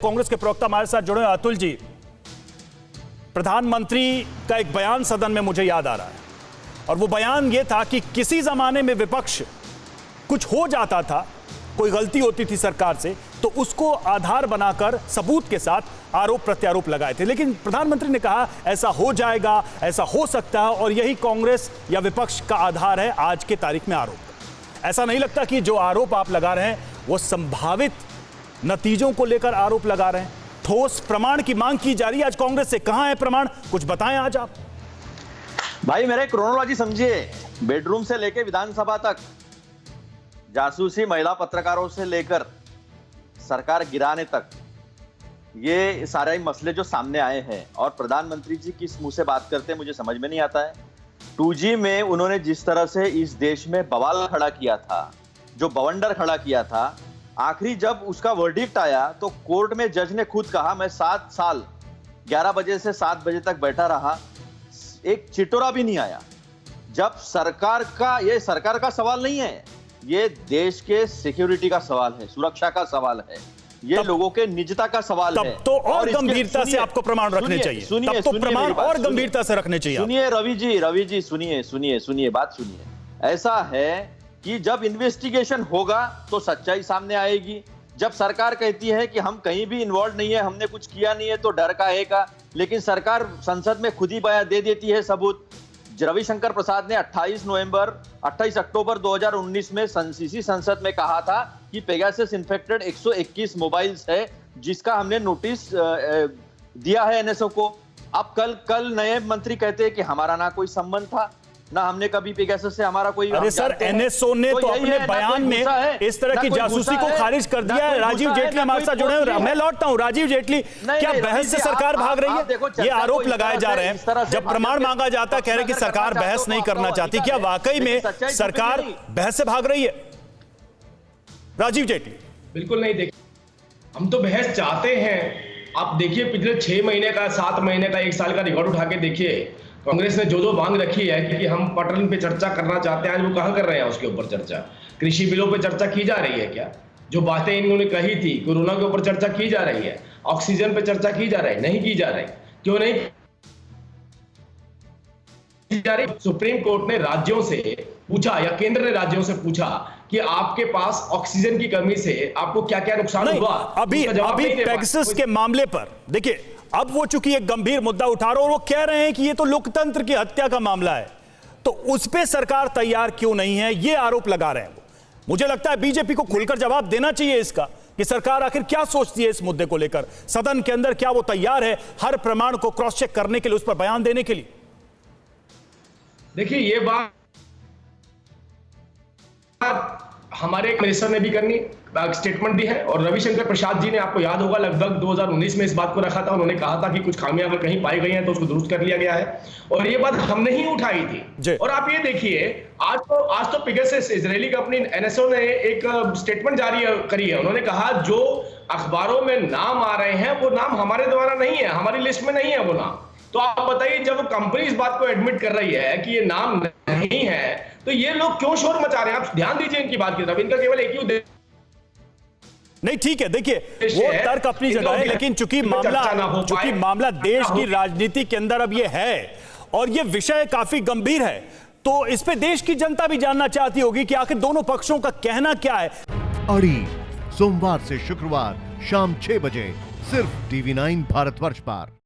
कांग्रेस के प्रवक्ता हमारे साथ जुड़े हैं अतुल जी। प्रधानमंत्री का एक बयान सदन में मुझे याद आ रहा है और वो बयान ये था कि किसी जमाने में विपक्ष कुछ हो जाता था, कोई गलती होती थी सरकार से तो उसको आधार बनाकर सबूत के साथ आरोप प्रत्यारोप लगाए थे, लेकिन प्रधानमंत्री ने कहा ऐसा हो जाएगा, ऐसा हो सकता है और यही कांग्रेस या विपक्ष का आधार है आज के तारीख में आरोप। ऐसा नहीं लगता कि जो आरोप आप लगा रहे हैं वो संभावित नतीजों को लेकर आरोप लगा रहे हैं? ठोस प्रमाण की मांग की जा रही है आज कांग्रेस से, कहां है प्रमाण, कुछ बताएं आज आप। भाई मेरे क्रोनोलॉजी समझिए, बेडरूम से लेकर विधानसभा तक, जासूसी महिला पत्रकारों से लेकर सरकार गिराने तक, ये सारे मसले जो सामने आए हैं और प्रधानमंत्री जी किस मुंह से बात करते हैं मुझे समझ में नहीं आता है। 2G में उन्होंने जिस तरह से इस देश में बवाल खड़ा किया था, जो बवंडर खड़ा किया था, आखिरी जब उसका वर्डिक्ट आया तो कोर्ट में जज ने खुद कहा मैं 7 साल 11 बजे से 7 बजे तक बैठा रहा, एक चिटोरा भी नहीं आया। जब ये सरकार का सवाल नहीं है, ये देश के सिक्योरिटी का सवाल है, सुरक्षा का सवाल है, ये लोगों के निजता का सवाल है। तब तो और गंभीरता से आपको प्रमाण रखने चाहिए। तब तो प्रमाण और गंभीरता से रखने चाहिए। सुनिए रवि जी सुनिए, बात सुनिए। ऐसा है कि जब इन्वेस्टिगेशन होगा तो सच्चाई सामने आएगी। जब सरकार कहती है कि हम कहीं भी इन्वॉल्व नहीं है, हमने कुछ किया नहीं है, तो डर का है का, लेकिन सरकार संसद में खुद ही बयान दे देती है सबूत। रविशंकर प्रसाद ने 28 अक्टूबर 2019 में इसी संसद में कहा था कि पेगासस इन्फेक्टेड 121 मोबाइल्स है, जिसका हमने नोटिस दिया है NSO को। अब कल नए मंत्री कहते हैं कि हमारा ना कोई संबंध था, ना हमने कभी पेगासस से हमारा कोई। अरे सर, NSO ने तो अपने बयान में इस तरह की जासूसी को खारिज कर दिया है। राजीव जेटली हमारे साथ जुड़े हैं, मैं लौटता हूं। राजीव जेटली, क्या बहस से सरकार भाग रही है? ये आरोप लगाए जा रहे हैं, जब प्रमाण मांगा जाता है कह रहे हैं कि सरकार बहस नहीं करना चाहती। क्या वाकई में सरकार बहस से भाग रही है? राजीव जेटली, बिल्कुल नहीं। देखिए, हम तो बहस चाहते हैं। आप देखिए, पिछले 6 महीने का, 7 महीने का, 1 साल का रिकॉर्ड उठा के देखिए, कांग्रेस ने जो मांग रखी है कि हम पटल पे चर्चा करना चाहते हैं, आज वो कहां कर रहे हैं उसके ऊपर चर्चा। कृषि बिलों पे चर्चा की जा रही है क्या? जो बातें इन्होंने कही थी, कोरोना के ऊपर चर्चा की जा रही है, ऑक्सीजन पे चर्चा की जा रही है, नहीं की जा रही। क्यों नहीं की जा रही? सुप्रीम कोर्ट ने राज्यों से पूछा या केंद्र ने राज्यों से पूछा कि आपके पास ऑक्सीजन की कमी से आपको क्या क्या नुकसान हुआ। अभी पेगासस के मामले पर देखिए, अब वो चूंकि एक गंभीर मुद्दा उठा रहे और वो कह रहे हैं कि ये तो लोकतंत्र की हत्या का मामला है, तो उस पे सरकार तैयार क्यों नहीं है, ये आरोप लगा रहे हैं वो। मुझे लगता है बीजेपी को खुलकर जवाब देना चाहिए इसका कि सरकार आखिर क्या सोचती है इस मुद्दे को लेकर। सदन के अंदर क्या वो तैयार है हर प्रमाण को क्रॉस चेक करने के लिए, उस पर बयान देने के लिए? देखिए, ये बात हमारे मिनिस्टर ने भी करनी, स्टेटमेंट दी है, और रविशंकर प्रसाद जी ने, आपको याद होगा, लगभग 2019 में इस बात को रखा था। उन्होंने कहा था कि कुछ खामियां अगर कहीं पाई गई हैं तो उसको दुरुस्त कर लिया गया है, और ये बात हमने ही उठाई थी। और आप ये देखिए, आज तो पेगासस इजरायली कंपनी NSO ने एक स्टेटमेंट जारी करी है। उन्होंने कहा जो अखबारों में नाम आ रहे हैं वो नाम हमारे द्वारा नहीं है, हमारी लिस्ट में नहीं है वो नाम। तो आप बताइए, जब कंपनी इस बात को एडमिट कर रही है कि ये नाम नहीं है, तो ये लोग क्यों शोर मचा रहे हैं? आप ध्यान दीजिए इनकी बात की तरफ। इनका केवल एक ही उद्देश्य नहीं, ठीक है, देखिए वो तर्क अपनी जगह है, लेकिन चूंकि मामला देश की राजनीति के अंदर अब ये है और ये विषय काफी गंभीर है, तो इस पे देश की जनता भी जानना चाहती होगी कि आखिर दोनों पक्षों का कहना क्या है। अड़ी सोमवार से शुक्रवार शाम 6 बजे सिर्फ TV9 भारतवर्ष पर।